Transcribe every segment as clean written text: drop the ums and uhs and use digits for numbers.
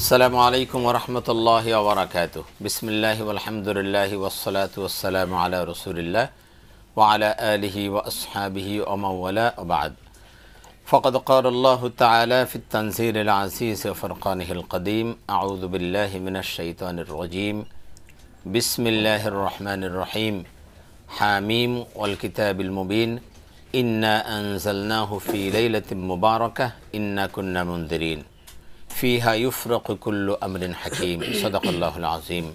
আসসালামু আলাইকুম ওয়া রাহমাতুল্লাহি ওয়া বারাকাতুহু। বিসমিল্লাহি ওয়াল হামদুলিল্লাহি ওয়াস সালাতু ওয়াস সালামু আলা রাসূলিল্লাহ ওয়া আলা আলিহি ওয়া আসহাবিহি ওয়া মান ওয়ালা ওয়া বা'দ। ফাকাদ ক্বালা আল্লাহু তাআলা ফিত তানজিলিল আজিজ ওয়া ফুরকানিহিল কাদীম। আউযু বিল্লাহি মিনাশ শাইতানির রাজীম। বিসমিল্লাহির রহমানির রহিম। হামিম ওয়াল কিতাবিল মুবিন। ইন্না আনজালনাহু ফি লাইলাতিন মুবারাকাহ ইন্না কুন্না মুনদিরিন ফিহা ইউফরাকু কুল্লু আমরিন হাকিম। সাদাকাল্লাহুল আযীম।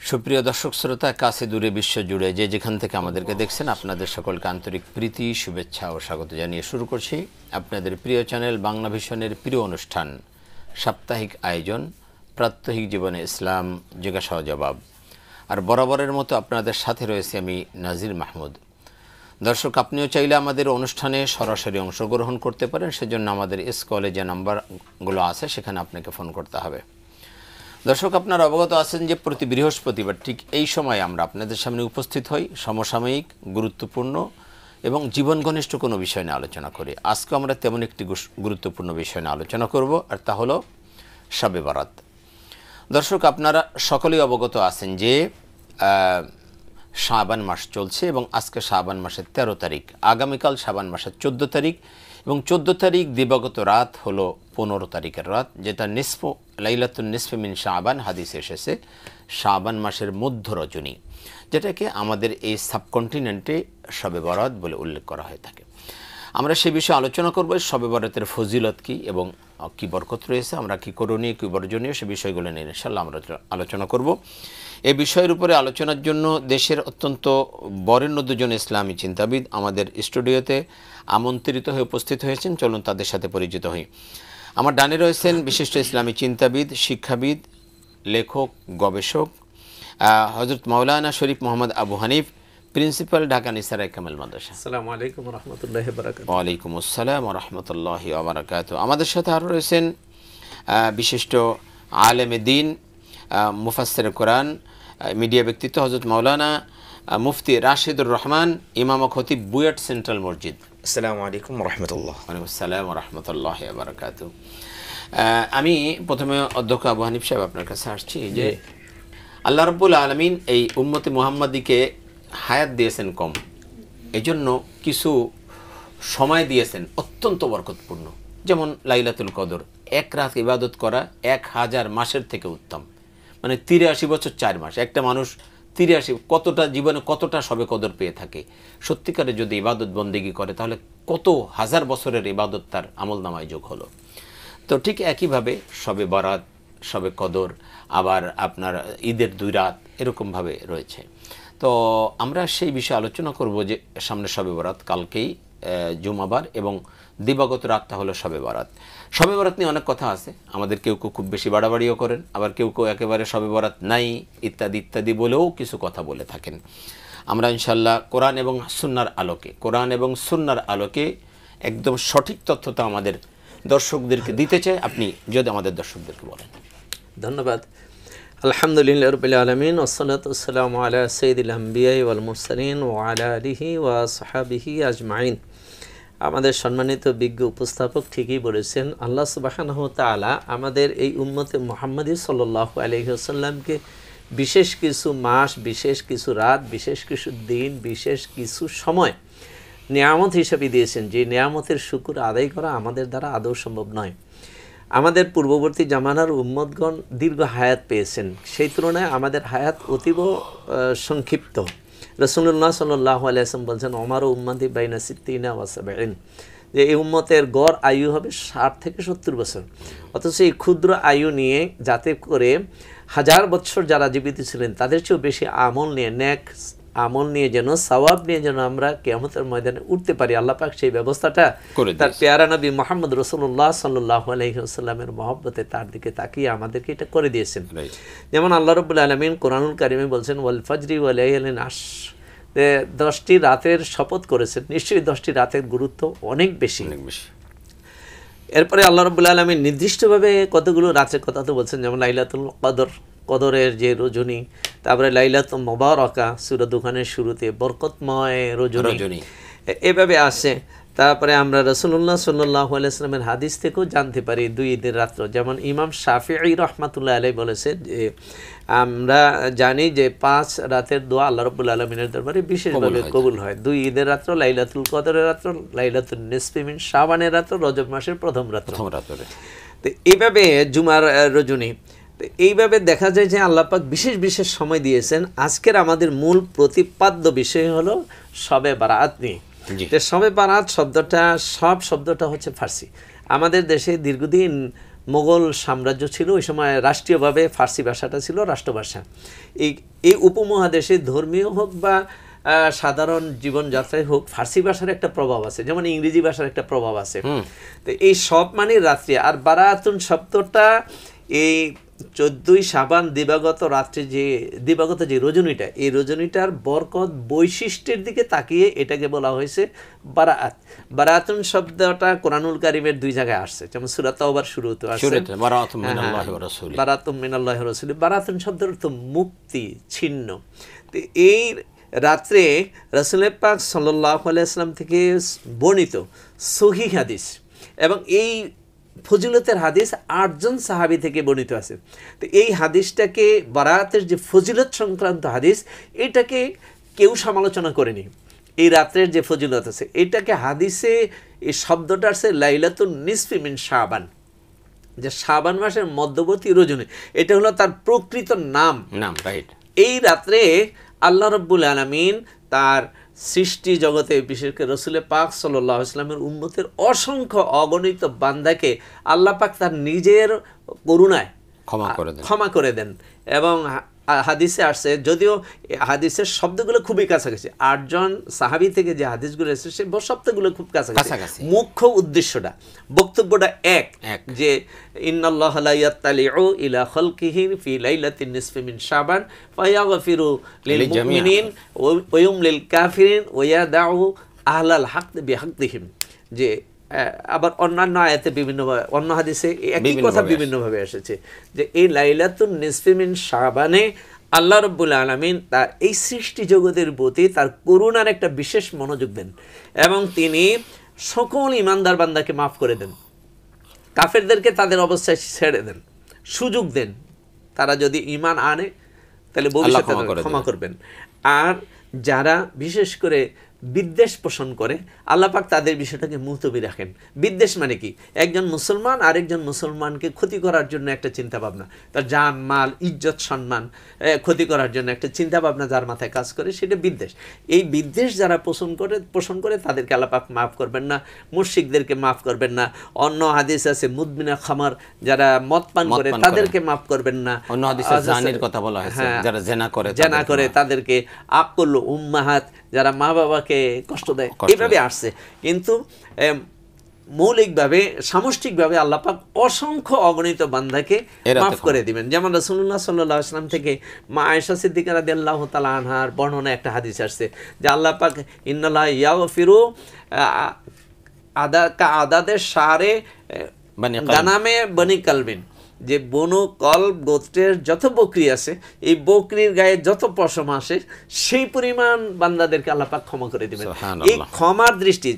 সুপ্রিয় দর্শক শ্রোতা, কাছে দূরে বিশ্ব জুড়ে যে যেখান থেকে আমাদেরকে দেখছেন, আপনাদের সকলকে আন্তরিক প্রীতি, শুভেচ্ছা ও স্বাগত জানিয়ে শুরু করছি আপনাদের প্রিয় চ্যানেল বাংলা ভিশনের প্রিয় অনুষ্ঠান সাপ্তাহিক আয়োজন প্রাত্যহিক জীবনে ইসলাম জিজ্ঞাসা ও জবাব। আর বরাবরের মতো আপনাদের সাথে রয়েছে আমি নাজির মাহমুদ। দর্শক, আপনিও চাইলে আমাদের অনুষ্ঠানে সরাসরি অংশগ্রহণ করতে পারেন। সেজন্য আমাদের স্কলে যে নাম্বারগুলো আছে সেখানে আপনাকে ফোন করতে হবে। দর্শক, আপনারা অবগত আছেন যে প্রতি বৃহস্পতিবার ঠিক এই সময় আমরা আপনাদের সামনে উপস্থিত হই সমসাময়িক, গুরুত্বপূর্ণ এবং জীবন ঘনিষ্ঠ কোনো বিষয় নিয়ে আলোচনা করি। আজকে আমরা তেমন একটি গুরুত্বপূর্ণ বিষয় নিয়ে আলোচনা করব, আর তা হলো শবে বরাত। দর্শক, আপনারা সকলেই অবগত আছেন যে শাবান মাস চলছে এবং আজকে শাবান মাসের 13 তারিখ, আগামীকাল শাবান মাসের 14 তারিখ এবং 14 তারিখ দিবাগত রাত হলো 15 তারিখের রাত, যেটা লাইলাতুন নিসফি মিন শাবান হাদিসে এসেছে শাবান মাসের মধ্য রজনী, যেটাকে আমাদের এই সাবকন্টিনেন্টে শবে বরাত বলে উল্লেখ করা হয়ে থাকে। আমরা সে বিষয়ে আলোচনা করব, শবে বরাতের ফজিলত কী এবং কী বরকত রয়েছে, আমরা কী করণীয় কী বর্জনীয় সে বিষয়গুলো নিয়ে ইনশাআল্লাহ আমরা আলোচনা করব। এই বিষয়ের উপরে আলোচনার জন্য দেশের অত্যন্ত বরেণ্য দুজন ইসলামী চিন্তাবিদ আমাদের স্টুডিওতে আমন্ত্রিত হয়ে উপস্থিত হয়েছেন। চলুন তাদের সাথে পরিচিত হই। আমার ডানে রয়েছেন বিশিষ্ট ইসলামী চিন্তাবিদ, শিক্ষাবিদ, লেখক, গবেষক হযরত মাওলানা শরীফ মোহাম্মদ আবু হানিফ, প্রিন্সিপাল, ঢাকা নিসারাই কামেল মাদ্রাসা। আসসালামু আলাইকুম ওয়া রাহমাতুল্লাহি ওয়া বারাকাতুহু। ওয়া আলাইকুম আসসালাম ওয়া রাহমাতুল্লাহি ওয়া বারাকাতুহু। আমাদের সাথে আরও রয়েছেন বিশিষ্ট আলেমে দ্বীন, মুফাসসিরে কোরআন, মিডিয়া ব্যক্তিত্ব হযরত মাওলানা মুফতি রাশিদুর রহমান, ইমাম ও খতিব, বুয়েট সেন্ট্রাল মসজিদ। আসসালামু আলাইকুম ওয়া রাহমাতুল্লাহ। ওয়া আলাইকুম আসসালাম ওয়া রাহমাতুল্লাহি ওয়া বারাকাতুহু। আমি প্রথমে অধ্যক্ষ আবু হানিফ সাহেব আপনার কাছে আসছি যে আল্লাহ রাব্বুল আলামিন এই উম্মতে মুহাম্মাদিকে হায়াত দিয়েছেন কম, এজন্য কিছু সময় দিয়েছেন অত্যন্ত বরকতপূর্ণ, যেমন লাইলাতুল কদর। এক রাত ইবাদত করা 1000 মাসের থেকে উত্তম, মানে 83 বছর 4 মাস। একটা মানুষ 83 কতটা জীবনে কতটা শবে কদর পেয়ে থাকে। সত্যিকারে যদি ইবাদত বন্দেগী করে তাহলে কত হাজার বছরের ইবাদত তার আমলনামায় যোগ হলো। তো ঠিক একইভাবে শবে বরাত, শবে কদর, আবার আপনার ঈদের 2 রাত এরকমভাবে রয়েছে। তো আমরা সেই বিষয়ে আলোচনা করব যে সামনে শবে বরাত, কালকেই জুমাবার, এবং দিবাগত রাতটা হলো শবে বরাত। শবে বরাত নিয়ে অনেক কথা আছে, আমাদের কেউ কেউ খুব বেশি বাড়াবাড়িও করেন, আবার কেউ কেউ একেবারে শবে বরাত নাই ইত্যাদি ইত্যাদি বলেও কিছু কথা বলে থাকেন। আমরা ইনশাল্লাহ কোরআন এবং সুন্নার আলোকে একদম সঠিক তথ্যটা আমাদের দর্শকদেরকে দিতে চাই। আপনি যদি আমাদের দর্শকদেরকে বলেন। ধন্যবাদ। আলহামদুলিল্লাহি রাব্বিল আলামিন ওয়াসসালাতু ওয়াসসালামু আলা সাইয়্যিদিল আমবিয়া ওয়াল মুরসালিন ওয়া আলা আলিহি ওয়া আসহাবিহি আজমাইন। আমাদের সম্মানিত বিজ্ঞ উপস্থাপক ঠিকই বলেছেন, আল্লাহ সুবহানাহু ওয়া তাআলা আমাদের এই উম্মতে মুহাম্মাদি সাল্লাল্লাহু আলাইহি ওয়াসাল্লামকে বিশেষ কিছু মাস, বিশেষ কিছু রাত, বিশেষ কিছু দিন, বিশেষ কিছু সময় নিয়ামত হিসেবে দিয়েছেন, যে নিয়ামতের শুকর আদায় করা আমাদের দ্বারা আদৌ সম্ভব নয়। আমাদের পূর্ববর্তী জামানার উম্মতগণ দীর্ঘ হায়াত পেয়েছেন, সেই তুলনায় আমাদের হায়াত অতীব সংক্ষিপ্ত। রাসূলুল্লাহ সাল্লাল্লাহু আলাইহি ওয়াসাল্লাম বলছেন, ওমার উম্মতি বাইনা সিত্তিনা ওয়া সাবঈন, যে এই উম্মতের গড় আয়ু হবে 60 থেকে 70 বছর। অথচ এই ক্ষুদ্র আয়ু নিয়ে যাতে করে 1000 বছর যারা জীবিত ছিলেন তাদের চেয়েও বেশি আমল নিয়ে, নেক আমল নিয়ে, যেন সওয়াব নিয়ে যেন আমরা কিয়ামতের ময়দানে উঠতে পারি, আল্লাহ পাক সেই ব্যবস্থাটা তার পেয়ারা নবী মুহাম্মদ রাসূলুল্লাহ সাল্লাল্লাহু আলাইহি ওয়াসাল্লামের মহব্বতে তার দিকে তাকিয়ে আমাদেরকে এটা করে দিয়েছেন। যেমন আল্লাহ রাব্বুল আলামিন কোরআনুল কারিমে বলছেন, ওয়াল ফাজরি ওয়া লায়ালিন আশর, 10টি রাতের শপথ করেছেন। নিশ্চয়ই 10টি রাতের গুরুত্ব অনেক বেশি। এরপরে আল্লাহ রাব্বুল আলামিন নির্দিষ্টভাবে কতগুলো রাতের কথা তো বলছেন, যেমন লাইলাতুল কদর, কদরের যে রজনী, তারপরে লাইলাতুল মুবারাকা সূরা দুখানের শুরুতে বরকতময় রজনী, এভাবে আসে। তারপরে আমরা রাসূলুল্লাহ সাল্লাল্লাহু আলাইহি ওয়াসাল্লামের হাদিস থেকেও জানতে পারি 2 ঈদের রাত্র, যেমন ইমাম শাফিঈ রাহমাতুল্লাহ আলাইহি বলেছেন যে আমরা জানি যে 5 রাতের দোয়া আল্লাহ রাব্বুল আলামিনের দরবারে বিশেষভাবে কবুল হয়। 2 ঈদের রাত্র, লাইলাতুল কদরের রাত্র, লাইলাতুন নিসফি মিন শাবানের রাত্র, রজব মাসের প্রথম রাত্রে। তো এইভাবে জুমার রজনী, তো এইভাবে দেখা যায় যে আল্লাহ পাক বিশেষ বিশেষ সময় দিয়েছেন। আজকের আমাদের মূল প্রতিপাদ্য বিষয় হলো শবে বারাত নিয়ে। যে শবে বারাত শব্দটা হচ্ছে ফার্সি। আমাদের দেশে দীর্ঘদিন মোগল সাম্রাজ্য ছিল, ওই সময় রাষ্ট্রীয়ভাবে ফার্সি ভাষাটা ছিল রাষ্ট্রভাষা। এই উপমহাদেশে ধর্মীয় হোক বা সাধারণ জীবনযাত্রায় হোক ফার্সি ভাষার একটা প্রভাব আছে, যেমন ইংরেজি ভাষার একটা প্রভাব আছে। তো এই সব মানে রাত্রি। আর বারাতুন শব্দটা এই 14ই শাবান দিবাগত রাত্রে যে দিবাগত যে রজনীটা, এই রজনীটার বরকত বৈশিষ্ট্যের দিকে তাকিয়ে এটাকে বলা হয়েছে বারাত। বারাতুন শব্দটা কোরআনুল কারীমের 2 জায়গায় আসছে, যেমন সূরা তাওবার শুরুতে আসছে বারাতুম মিনাল্লাহি ওয়া রাসূলি। বারাতুম মিনাল্লাহি ওয়া রাসূলি, বারাতুন শব্দের অর্থ মুক্তি, ছিন্ন। তো এই রাত্রে রাসূল পাক সাল্লাল্লাহু আলাইহি ওয়াসাল্লাম থেকে বর্ণিত সহিহ হাদিস, এবং এই ফজিলতের হাদিস 8 জন সাহাবী থেকে বর্ণিত আছে। তো এই হাদিসটাকে, বারাতের যে ফজিলত সংক্রান্ত হাদিস, এটাকে কেউ সমালোচনা করেনি। এই রাত্রের যে ফজিলত আছে এটাকে হাদিসে এই শব্দটা আছে লাইলাতুন নিসফি মিন শাবান, যে শাবান মাসের মধ্যবর্তী রজনী, এটা হলো তার প্রকৃত নাম। রাইট। এই রাত্রে আল্লাহ রাব্বুল আলামিন তার সৃষ্টি জগতে, বিশেষ করে রাসূল পাক সাল্লাল্লাহু আলাইহি ওয়াসাল্লামের উম্মতের অসংখ্য অগণিত বান্দাকে আল্লাহ পাক তার নিজের করুণায় ক্ষমা করে দেন। এবং হাদিসে আসছে, যদিও হাদিসের শব্দগুলো খুবই কাছাকাছি, 8 জন সাহাবী থেকে যে হাদিসগুলো এসেছে সেই শব্দগুলো খুব কাছাকাছি। মুখ্য উদ্দেশ্যটা, বক্তব্যটা এক, যে ইন্নাল্লাহা লা ইয়াত্তালিউ ইলা খালকিহি ফি লাইলাতিন নিসফি মিন শাবান ফায়াগফিরু লিল মুমিনিন ওয়া ইউমলিল কাফিরিন ওয়া ইয়াদাউ আহলাল হক বিহাক্কিহিম। যে আবার অন্যান্য আয়াতে বিভিন্নভাবে, অন্য হাদিসে একই কথা বিভিন্নভাবে এসেছে, যে এই লাইলাতুন নিসফি মিন শাবানে আল্লাহ রাব্বুল আলামিন তার এই সৃষ্টি জগতের প্রতি তার করুণার একটা বিশেষ মনোযোগ দেন, এবং তিনি সকল ইমানদার বান্দাকে মাফ করে দেন। কাফেরদেরকে তাদের অবস্থায় ছেড়ে দেন, সুযোগ দেন, তারা যদি ঈমান আনে তাহলে ভবিষ্যতে ক্ষমা করবেন। আর যারা বিশেষ করে বিদ্বেষ পোষণ করে আল্লাহ পাক তাদের বিষয়টাকে মুলতবি রাখেন। বিদ্বেষ মানে কি? একজন মুসলমান আরেকজন মুসলমানকে ক্ষতি করার জন্য একটা চিন্তা ভাবনা, তার জান মাল ইজ্জত সম্মান ক্ষতি করার জন্য একটা চিন্তা ভাবনা যার মাথায় কাজ করে, সেটা বিদ্বেষ। এই বিদ্বেষ যারা পোষণ করে তাদেরকে আল্লাহ পাক মাফ করবেন না, মুশরিকদেরকে মাফ করবেন না। অন্য হাদিস আছে মুদমিনা খামার, যারা মদ পান করে তাদেরকে মাফ করবেন না। অন্য হাদিসে জানির কথা বলা হয়েছে, যারা জেনা করে তাদেরকে আকুল উম্মাহাত, যারা মা বাবাকে কষ্ট দেয়, এইভাবে আসছে। কিন্তু মৌলিকভাবে সামষ্টিকভাবে আল্লাহ পাক অসংখ্য অগণিত বান্দাকে মাফ করে দিবেন। যেমন রাসূলুল্লাহ সাল্লাল্লাহু আলাইহি ওয়াসাল্লাম থেকে মা আয়েশা সিদ্দিকা রাদিয়াল্লাহু তাআলা আনহার বর্ণনা একটা হাদিস আসছে, যে আল্লাহ পাক ইন্নাল্লাহ ইয়াগফিরু আদাদের শারে গানামে বনি কালবিন, যে বনু কলব গোত্রের যত বকরি আছে, এই বকরির গায়ে যত পশম আসে সেই পরিমাণ বান্দাদেরকে আল্লাহ পাক ক্ষমা করে দিবেন। এই ক্ষমার দৃষ্টি,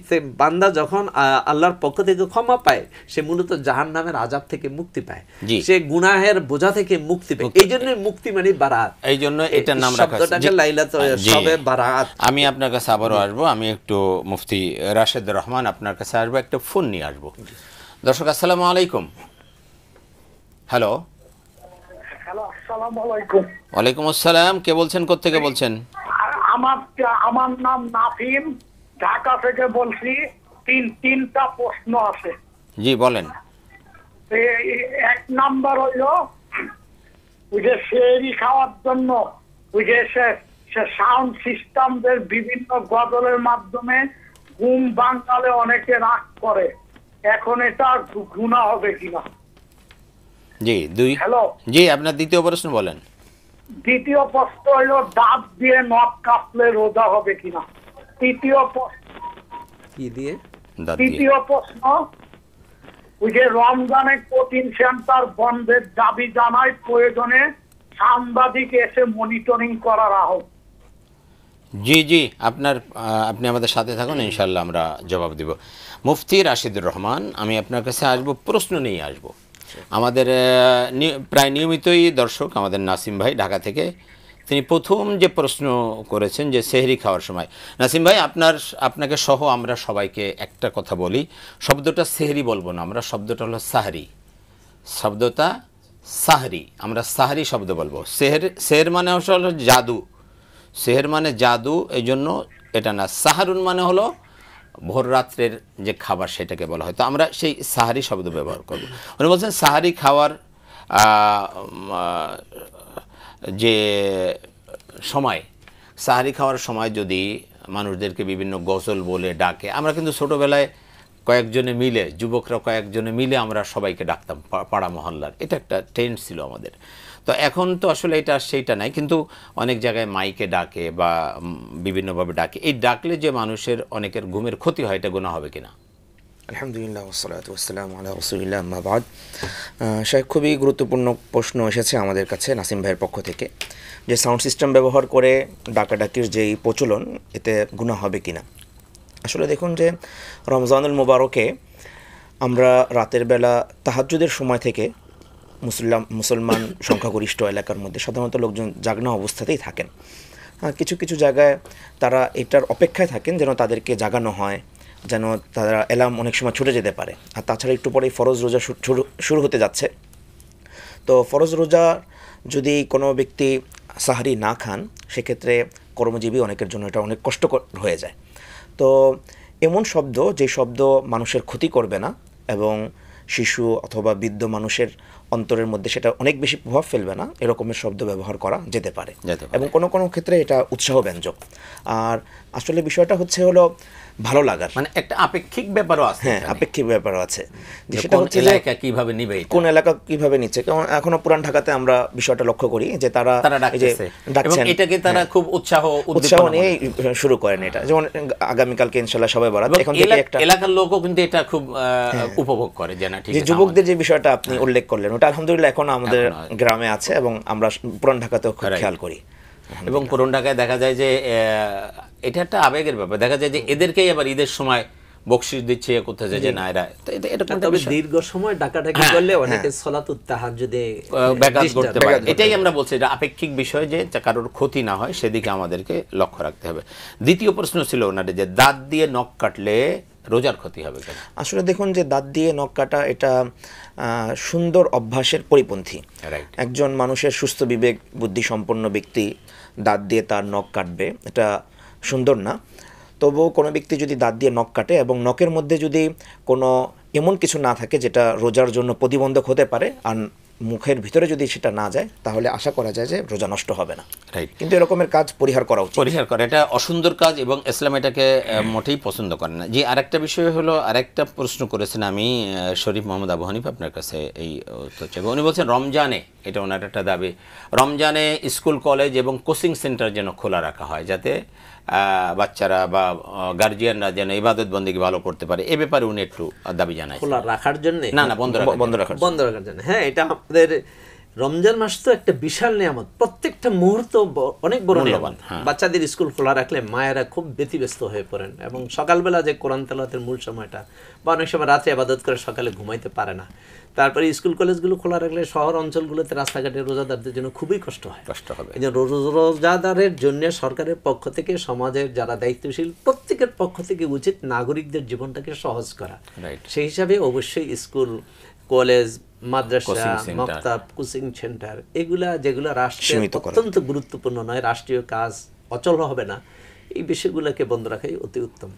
বান্দা যখন আল্লাহর পক্ষ থেকে ক্ষমা পায়, সে মূলত জাহান্নামের আযাব থেকে মুক্তি পায়, সে গুনাহের বোঝা থেকে মুক্তি পায়। এই জন্য মুক্তি মানে বারাত, এই জন্য এটার নাম রাখা হয়েছে লাইলাতুল শবে বারাত। আমি আপনার কাছে আবারও আসবো, আমি একটু মুফতি রাশেদ রহমান আপনার কাছে আসবো, একটা ফোন নিয়ে আসবো। দর্শক আসসালামু আলাইকুম। হ্যালো, আসসালামু আলাইকুম। ওয়ালাইকুম আসসালাম, কে বলছেন, কোত্থেকে বলছেন? আমার নাম নাফিম, ঢাকা থেকে বলছি। তিনটা প্রশ্ন আছে। জি বলেন। এক নাম্বার হইল, ওই যে সেহরি খাওয়ার জন্য ওই যে সাউন্ড সিস্টেমদের বিভিন্ন গজলের মাধ্যমে ঘুম বাঙ্গালে অনেকে রাগ করে, এখন এটা গুনাহ হবে কিনা? জি হ্যালো, জি আপনার দ্বিতীয় প্রশ্ন বলেন। দ্বিতীয় প্রশ্ন হলো, দাঁত দিয়ে নখ কাটলে রোজা হবে কিনা? তৃতীয় প্রশ্ন, ওই যে রমজানে কোচিং সেন্টার বন্ধের দাবি জানায়, প্রয়োজনে সাংবাদিক এসে মনিটরিং করার আহ্বান। জি জি, আপনি আমাদের সাথে থাকুন, ইনশাল্লাহ আমরা জবাব দিব। মুফতি রাশিদুর রহমান, আমি আপনার কাছে আসব, প্রশ্ন নিয়ে আসব। আমাদের প্রায় নিয়মিতই দর্শক আমাদের নাসিম ভাই ঢাকা থেকে, তিনি প্রথম যে প্রশ্ন করেছেন যে সেহরি খাওয়ার সময়। নাসিম ভাই, আপনাকে সহ আমরা সবাইকে একটা কথা বলি, শব্দটা সেহরি বলবো না আমরা, শব্দটা হলো সাহরি, শব্দটা সাহরি, আমরা সাহরি শব্দ বলবো। সেহের মানে হলো জাদু, সেহের মানে জাদু, এই জন্য এটা না। সাহারুন মানে হলো ভোর রাত্রের যে খাবার, সেটাকে বলা হয়। তো আমরা সেই সাহারি শব্দ ব্যবহার করব। উনি বলছেন সাহারি খাওয়ার যে সময়, সাহারি খাওয়ার সময় যদি মানুষদেরকে বিভিন্ন গজল বলে ডাকে, আমরা কিন্তু ছোটোবেলায় কয়েকজনে মিলে, যুবকরা কয়েকজনে মিলে আমরা সবাইকে ডাকতাম পাড়া মহল্লার, এটা একটা ট্রেন্ড ছিল আমাদের। তো এখন তো আসলে এটা সেইটা নাই, কিন্তু অনেক জায়গায় মাইকে ডাকে বা বিভিন্নভাবে ডাকে। এই ডাকলে যে মানুষের অনেকের ঘুমের ক্ষতি হয়, এটা গুনাহ হবে কিনা? আলহামদুলিল্লাহ ওয়াসসালাতু ওয়াসসালামু আলা রাসূলিল্লাহ, আম্মা বাদ। শায়খ, খুবই গুরুত্বপূর্ণ প্রশ্ন এসেছে আমাদের কাছে নাসিম ভাইয়ের পক্ষ থেকে, যে সাউন্ড সিস্টেম ব্যবহার করে ডাকাডাকির যেই প্রচলন, এতে গুনাহ হবে কিনা। আসলে দেখুন যে রমজানুল মুবারকে আমরা রাতের বেলা তাহাজ্জুদের সময় থেকে মুসলমান সংখ্যাগরিষ্ঠ এলাকার মধ্যে সাধারণত লোকজন জাগনা অবস্থাতেই থাকেন। কিছু কিছু জায়গায় তারা এটার অপেক্ষায় থাকেন যেন তাদেরকে জাগানো হয়, যেন তারা অ্যালার্ম অনেক সময় ছুটে যেতে পারে। আর তাছাড়া একটু পরেই ফরজ রোজা শুরু হতে যাচ্ছে। তো ফরজ রোজা যদি কোনো ব্যক্তি সাহারি না খান, সেক্ষেত্রে কর্মজীবী অনেকের জন্য এটা অনেক কষ্টকর হয়ে যায়। তো এমন শব্দ, যে শব্দ মানুষের ক্ষতি করবে না এবং শিশু অথবা বৃদ্ধ মানুষের অন্তরের মধ্যে সেটা অনেক বেশি প্রভাব ফেলবে না, এরকমের শব্দ ব্যবহার করা যেতে পারে। এবং কোনো কোনো ক্ষেত্রে এটা উৎসাহব্যঞ্জক। আর আসলে বিষয়টা হলো ভালো লাগার, মানে একটা আপেক্ষিক ব্যাপারও আছে। হ্যাঁ, আপেক্ষিক ব্যাপারও আছে, যে সেটা হচ্ছে এলাকা কিভাবে নিবে, কোন এলাকা কিভাবে নিচ্ছে। কারণ এখনো পুরান ঢাকাতে আমরা বিষয়টা লক্ষ্য করি যে তারা ডাকছেন, এটাকে তারা খুব উৎসাহ নিয়ে শুরু করেন। এটা যেমন আগামীকালকে ইনশাআল্লাহ সবাই বারাত, এখন থেকে একটা এলাকার লোকও কিন্তু এটা খুব উপভোগ করে, যে না ঠিক আছে। যুবকদের যে বিষয়টা আপনি উল্লেখ করলেন, ওটা আলহামদুলিল্লাহ এখন আমাদের গ্রামে আছে এবং আমরা পুরান ঢাকাতেও খেয়াল করি। এবং পুরান ঢাকায় দেখা যায় যে এটা একটা আবেগের ব্যাপার, দেখা যায় যে এদেরকেই আবার ঈদের সময় বকশিশ দিচ্ছে, কোথায় যায় যে না এরা, তবে দীর্ঘ সময় ডাকাডাকি করলে অনেকে সালাতুত তাহাজ্জুদে ব্যাঘাত করতে পারে। এটাই আমরা বলছি, এটা আপেক্ষিক বিষয়, যে কারোর ক্ষতি না হয় সেদিকে আমাদেরকে লক্ষ্য রাখতে হবে। দ্বিতীয় প্রশ্ন ছিল ওনার, যে দাঁত দিয়ে নখ কাটলে রোজার ক্ষতি হবে কেন? আসলে দেখুন যে দাঁত দিয়ে নখ কাটা এটা সুন্দর অভ্যাসের পরিপন্থী। একজন মানুষের সুস্থ বিবেক বুদ্ধি সম্পন্ন ব্যক্তি দাঁত দিয়ে তার নখ কাটবে, এটা সুন্দর না। তবুও কোনো ব্যক্তি যদি দাঁত দিয়ে নখ কাটে এবং নখের মধ্যে যদি কোনো এমন কিছু না থাকে যেটা রোজার জন্য প্রতিবন্ধক হতে পারে, আর মুখের ভিতরে যদি সেটা না যায়, তাহলে আশা করা যায় যে রোজা নষ্ট হবে না। কিন্তু এরকমের কাজ পরিহার করা উচিত, পরিহার করা এটা অসুন্দর কাজ এবং ইসলাম এটাকে মোটেই পছন্দ করে না। যে আরেকটা বিষয় হলো, আরেকটা প্রশ্ন করেছেন আমি শরীফ মোহাম্মদ আবু হানিফ আপনার কাছে, এই উনি বলছেন রমজানে, এটা ওনার একটা দাবি, রমজানে স্কুল কলেজ এবং কোচিং সেন্টার যেন খোলা রাখা হয়, যাতে বাচ্চারা বা গার্জিয়ানরা যেন ইবাদত বন্দেগী ভালো করতে পারে। এ ব্যাপারে উনি একটু দাবি জানায়। খোলা রাখার জন্য না, বন্ধ রাখার জন্য। হ্যাঁ, এটা আমাদের রমজান মাস তো একটা বিশাল নিয়ামত, প্রত্যেকটা মুহূর্ত অনেক বড় নিয়ামত। বাচ্চাদের স্কুল খোলা রাখলে মায়েরা খুব ব্যতিব্যস্ত হয়ে পড়েন, এবং সকালবেলা যে কোরআন তেলাওয়াতের মূল সময়টা, বা অনেক সময় রাতে ইবাদত করে সকালে ঘুমাইতে পারে না। তারপরে স্কুল কলেজগুলো খোলা রাখলে শহর অঞ্চলগুলোতে রাস্তাঘাটে রোজাদারদের জন্য খুবই কষ্ট হবে। এই যে রোজাদারের জন্য সরকারের পক্ষ থেকে, সমাজের যারা দায়িত্বশীল প্রত্যেকের পক্ষ থেকে উচিত নাগরিকদের জীবনটাকে সহজ করা। সেই হিসাবে অবশ্যই স্কুল, কলেজ, মাদ্রাসা, মাকতাব, কোচিং সেন্টার, এগুলা যেগুলো রাষ্ট্রের অত্যন্ত গুরুত্বপূর্ণ নয়, রাষ্ট্রীয় কাজ অচল হবে না, এই বিষয়গুলোকে বন্ধ রাখাই অতি উত্তম।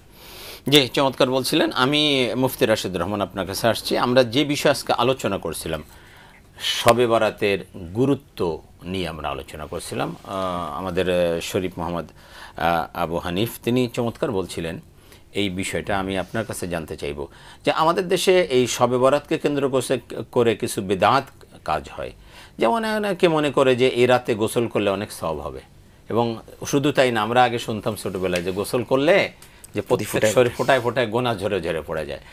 জি, চমৎকার বলছিলেন। আমি মুফতি রাশিদুর রহমান আপনার কাছে আসছি। আমরা যে বিষয় আজকে আলোচনা করছিলাম, শবে বরাতের গুরুত্ব নিয়ে আমরা আলোচনা করছিলাম। আমাদের শরীফ মোহাম্মদ আবু হানিফ তিনি চমৎকার বলছিলেন এই বিষয়টা। আমি আপনার কাছে জানতে চাইব যে আমাদের দেশে এই শবে বরাতকে কেন্দ্র করে কিছু বিদআত কাজ হয়, যেমন অনেকে মনে করে যে এই রাতে গোসল করলে অনেক সওয়াব হবে, এবং শুধু তাই না, আমরা আগে শুনতাম ছোটোবেলায় যে গোসল করলে যে প্রত্যেক শরীর ফোটায় ফোটায় গোনা ঝরে ঝরে পড়ে যায়।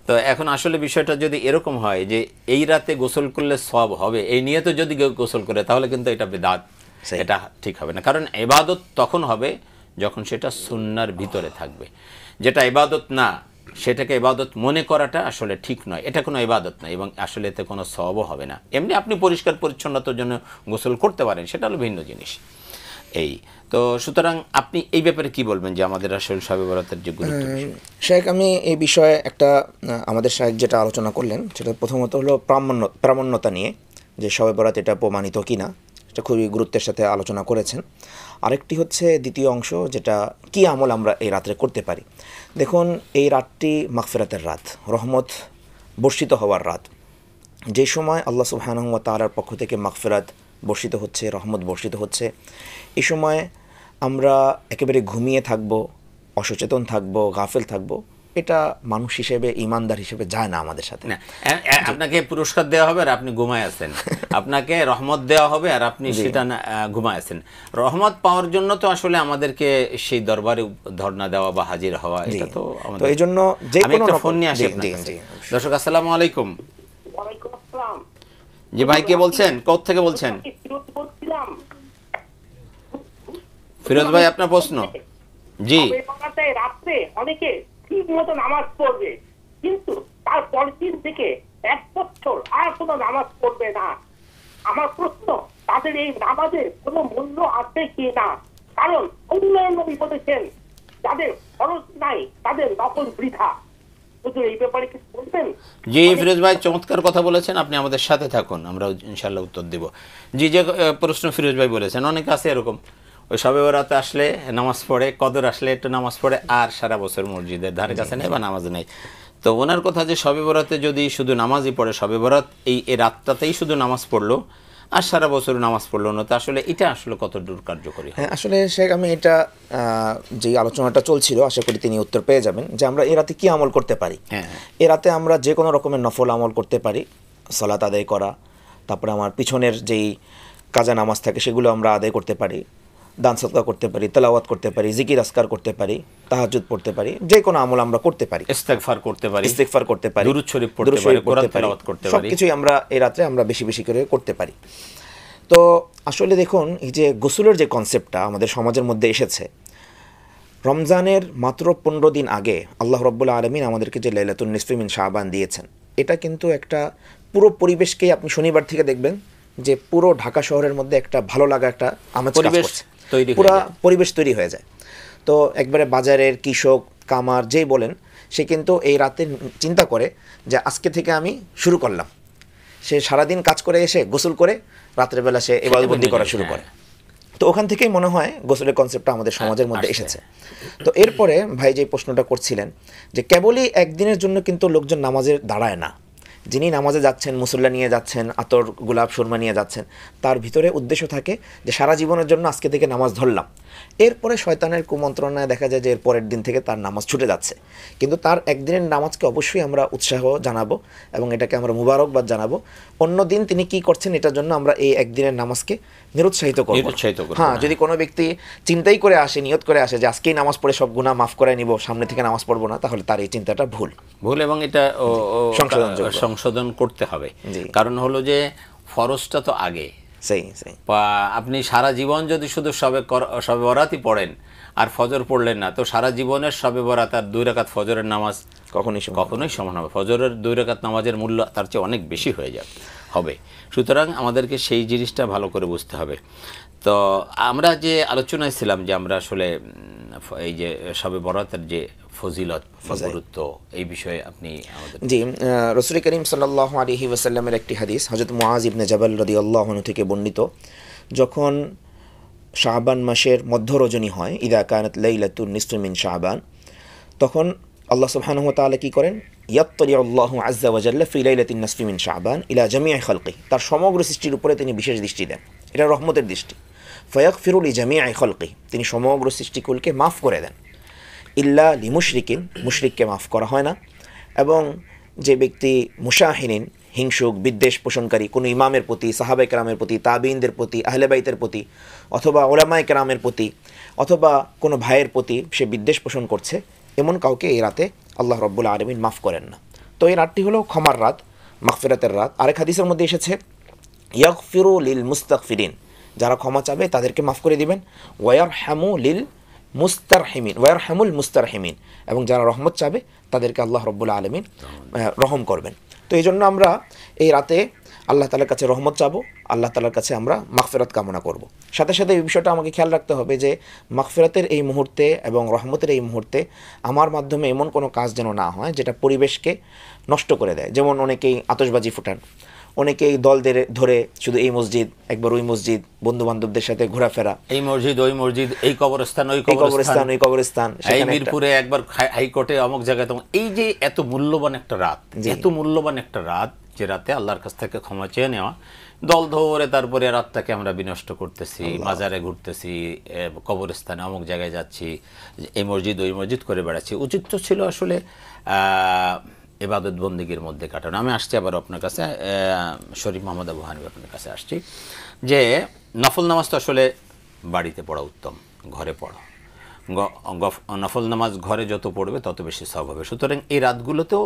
তো এখন আসলে বিষয়টা যদি এরকম হয় যে এই রাতে গোসল করলে সওয়াব হবে, এই নিয়ে তো যদি গোসল করে, তাহলে কিন্তু এটা বিদআত, এটা ঠিক হবে না। কারণ ইবাদত তখন হবে যখন সেটা সুন্নার ভিতরে থাকবে। যেটা ইবাদত না, সেটাকে ইবাদত মনে করাটা আসলে ঠিক নয়, এটা কোনো ইবাদত নয় এবং আসলে এতে কোনো সওয়াবও হবে না। এমনি আপনি পরিষ্কার পরিচ্ছন্নতার জন্য গোসল করতে পারেন, সেটা হলো ভিন্ন জিনিস। এই তো সুতরাং আপনি এই ব্যাপারে কি বলবেন যে আমাদের আসলে শবে বরাতের যে গুরুত্ব? শেখ, আমি এই বিষয়ে একটা আমাদের শেখ যেটা আলোচনা করলেন সেটা প্রথমত হলো প্রামাণ্যতা নিয়ে, যে শবে বরাত এটা প্রমাণিত কিনা, এটা খুবই গুরুত্বের সাথে আলোচনা করেছেন। আরেকটি হচ্ছে দ্বিতীয় অংশ, যেটা কি আমল আমরা এই রাত্রে করতে পারি। দেখুন, এই রাতটি মাগফিরাতের রাত, রহমত বর্ষিত হওয়ার রাত। যে সময় আল্লাহ সুবহানাহু ওয়া তাআলার পক্ষ থেকে মাগফিরাত বর্ষিত হচ্ছে, রহমত বর্ষিত হচ্ছে, এই সময় আমরা একেবারে ঘুমিয়ে থাকব, অসচেতন থাকব, গাফেল থাকব, এটা মানুষ হিসেবে, ইমানদার হিসেবে যায় না আমাদের সাথে। না, আপনাকে পুরস্কার দেওয়া হবে আর আপনি ঘুমায় আছেন, আপনাকে রহমত দেওয়া হবে আর আপনি সেটা ঘুমায় আছেন। রহমত পাওয়ার জন্য তো আসলে আমাদেরকে সেই দরবারে ধর্ণা দেওয়া বা হাজির হওয়া, এটা তো আমাদের। তো এই জন্য যে আমি কোনো একটা ফোন নিয়ে আসি আপনার কাছে। দর্শক, আসসালামু আলাইকুম। ওয়ালাইকুম আসসালাম। জি ভাই, কে বলছেন, কোথা থেকে বলছেন? বলছিলাম ফিরোজ ভাই, আপনার প্রশ্ন। জি, রাত্রে অনেকে ঠিক মতো নামাজ পড়বে, কিন্তু তার পরের দিন থেকে 1 বছর আর কোনো নামাজ পড়বে না। আমার প্রশ্ন, তাদের এই নামাজের কোনো মূল্য আছে কি না? কারণ অন্যান্য নবী বলেছেন যাদের খরচ নাই তাদের নফল বৃথা। হুজুর, এই ব্যাপারে কিছু বলবেন? জি ফিরোজ ভাই, চমৎকার কথা বলেছেন, আপনি আমাদের সাথে থাকুন, আমরা ইনশাল্লাহ উত্তর দেব। জি, যে প্রশ্ন ফিরোজ ভাই বলেছেন, অনেকে আছে এরকম, ওই শবে বরাতে আসলে নামাজ পড়ে, কদর আসলে একটু নামাজ পড়ে, আর সারা বছর মসজিদের ধারে কাছে নেই বা নামাজ নেই। তো ওনার কথা যে শবে বরাতে যদি শুধু নামাজই পড়ে, শবে বরাত এই রাতটাতেই শুধু নামাজ পড়লো আর সারা বছর নামাজ পড়লো না, তো আসলে এটা আসলে কত দূর কার্যকরী? হ্যাঁ, আসলে শেখ, আমি এটা যে আলোচনাটা চলছিল, আশা করি তিনি উত্তর পেয়ে যাবেন, যে আমরা এ রাতে কি আমল করতে পারি। এ রাতে আমরা যে কোনো রকমের নফল আমল করতে পারি, সালাত আদায় করা, তারপরে আমার পিছনের যেই কাজা নামাজ থাকে সেগুলো আমরা আদায় করতে পারি, দান সদকা করতে পারি, তেলাওয়াত করতে পারি, জিকির আসকার করতে পারি, তাহাজ্জুদ পড়তে পারি, যে কোনো আমল আমরা করতে পারি, ইস্তেগফার করতে পারি, দুরূদ শরীফ পড়তে পারি, কোরআন তেলাওয়াত করতে পারি, সবকিছুই আমরা এই রাতে আমরা বেশি বেশি করে করতে পারি। তো আসলে দেখুন, এই যে গোসলের যে কনসেপ্টটা আমাদের সমাজের মধ্যে এসেছে, রমজানের মাত্র 15 দিন আগে আল্লাহ রাব্বুল আলামিন আমাদেরকে যে লাইলাতুন নিসফি মিন শাবান দিয়েছেন, এটা কিন্তু একটা পুরো পরিবেশকেই, আপনি শনিবার থেকে দেখবেন যে পুরো ঢাকা শহরের মধ্যে একটা ভালো লাগা, একটা আমেজ কাজ করছে, পুরো পরিবেশ তৈরি হয়ে যায়। তো একবারে বাজারের কৃষক, কামার, যেই বলেন, সে কিন্তু এই রাতে চিন্তা করে যে আজকে থেকে আমি শুরু করলাম। সে সারাদিন কাজ করে এসে গোসল করে রাত্রেবেলা সে ইবাদতবন্দি করা শুরু করে। তো ওখান থেকেই মনে হয় গোসলের কনসেপ্টটা আমাদের সমাজের মধ্যে এসেছে। তো এরপরে ভাই যে প্রশ্নটা করছিলেন, যে কেবলই একদিনের জন্য কিন্তু লোকজন নামাজে দাঁড়ায় না। যিনি নামাজে যাচ্ছেন, মুসল্লা নিয়ে যাচ্ছেন, আতর, গোলাপ, সুরমা নিয়ে যাচ্ছেন, তার ভিতরে উদ্দেশ্য থাকে যে সারা জীবনের জন্য আজকে থেকে নামাজ ধরলাম। এরপরে শয়তানের কুমন্ত্রণায় দেখা যায় যে এর পরের দিন থেকে তার নামাজ ছুটে যাচ্ছে। কিন্তু তার একদিনের নামাজকে অবশ্যই আমরা উৎসাহ জানাবো এবং এটাকে আমরা মুবারকবাদ জানাবো। অন্য দিন তিনি কি করছেন, এটার জন্য আমরা এই একদিনের নামাজকে নিরুৎসাহিত করব। হ্যাঁ, যদি কোনো ব্যক্তি চিন্তাই করে আসে, নিয়ত করে আসে যে আজকেই নামাজ পড়ে সব গুনাহ মাফ করে নিব, সামনে থেকে নামাজ পড়বো না, তাহলে তার এই চিন্তাটা ভুল এবং এটা সংশোধন করতে হবে। কারণ হলো যে ফরজটা তো আগে, আপনি সারা জীবন যদি শুধু শবে বরাতই পড়েন আর ফজর পড়লেন না, তো সারা জীবনের শবে বরাত আর 2 রাকাত ফজরের নামাজ কখনোই সমান হবে। ফজরের 2 রাকাত নামাজের মূল্য তার চেয়ে অনেক বেশি হয়ে হবে। সুতরাং আমাদেরকে সেই জিনিসটা ভালো করে বুঝতে হবে। তো আমরা যে আলোচনায় ছিলাম যে আমরা আসলে এই যে শবে বরাতের যে ফজিলত, গুরুত্ব, এই বিষয়ে আপনি আমাদের। জি, রাসূল করিম সাল্লাল্লাহু আলাইহি ওয়াসাল্লামের একটি হাদিস হযরত মুআজ ইবনে জাবাল রাদিয়াল্লাহু আনহু থেকে বর্ণিত, যখন শাবান মাসের মধ্য রজনী হয়, ইদা কানাত লাইলাতুন নিসফি মিন শাবান, তখন আল্লাহ সুবহানাহু ওয়া তাআলা কি করেন, ইয়াত্তালিউ আল্লাহু আযজা ওয়া জাল্লা ফি লাইলাতিন নিসফি মিন শাবান ইলা জামিই খালকি, তার সমগ্র সৃষ্টির উপরে তিনি বিশেষ দৃষ্টি দেন। এটা রহমতের দৃষ্টি। ফায়াগফিরু লিজামিই খালকি, তিনি সমগ্র সৃষ্টিকুলকে মাফ করে দেন। ইল্লা লিমুশরিকিন, মুশরিককে মাফ করা হয় না। এবং যে ব্যক্তি মুশাহিনিন, হিংসুক, বিদ্বেষ পোষণকারী, কোনো ইমামের প্রতি, সাহাবায়ে কেরামের প্রতি, তাবিঈনদের প্রতি, আহলে বাইতের প্রতি, অথবা উলামায়ে কেরামের প্রতি, অথবা কোনো ভাইয়ের প্রতি সে বিদ্বেষ পোষণ করছে, এমন কাউকে এই রাতে আল্লাহ রাব্বুল আলামিন মাফ করেন না। তো এই রাতটি হলো ক্ষমার রাত, মাগফিরাতের রাত। আরেক হাদিসের মধ্যে এসেছে, ইয়াগফিরু লিল মুস্তাগফিরিন, যারা ক্ষমা চাবে তাদেরকে মাফ করে দিবেন। ওয়ায়ারহামু লিল মুস্তারহিমিন ওয়ারহামুল মুস্তারহিমিন, এবং যারা রহমত চাবে তাদেরকে আল্লাহ রব্বুল আলামিন রহম করবেন। তো এই জন্য আমরা এই রাতে আল্লাহ তাআলার কাছে রহমত চাবো, আল্লাহ তাআলার কাছে আমরা মাগফিরাত কামনা করব। সাথে সাথে এই বিষয়টা আমাকে খেয়াল রাখতে হবে যে মাগফিরাতের এই মুহূর্তে এবং রহমতের এই মুহূর্তে আমার মাধ্যমে এমন কোনো কাজ যেন না হয় যেটা পরিবেশকে নষ্ট করে দেয়। যেমন অনেকেই আতশবাজি ফুটান, অনেকেই দল ধরে শুধু এই মসজিদ একবার ওই মসজিদ, বন্ধু বান্ধবদের সাথে ঘোরাফেরা, এই মসজিদ ওই মসজিদ, এই কবরস্থান ওই কবরস্থান ওই কবরস্থান, এই মিরপুরে একবার হাইকোর্টে অমুক জায়গায়। এই যে এত মূল্যবান একটা রাত, এত মূল্যবান একটা রাত, যে রাতে আল্লাহর কাছ থেকে ক্ষমা চেয়ে নেওয়া, দল ধরে তারপরে রাতটাকে আমরা বিনষ্ট করতেছি, মাজারে ঘুরতেছি, কবরস্থানে অমুক জায়গায় যাচ্ছি, এই মসজিদ ওই মসজিদ করে বেড়াচ্ছি। উচিত তো ছিল আসলে ইবাদত বন্দিগির মধ্যে কাটানো। আমি আসছি আবার আপনার কাছে, শরীফ মোহাম্মদ আবু হানিফ আপনার কাছে আসছি, যে নফল নামাজ তো আসলে বাড়িতে পড়া উত্তম, ঘরে পড়া, নফল নামাজ ঘরে যত পড়বে তত বেশি সওয়াব হবে। সুতরাং এই রাতগুলোতেও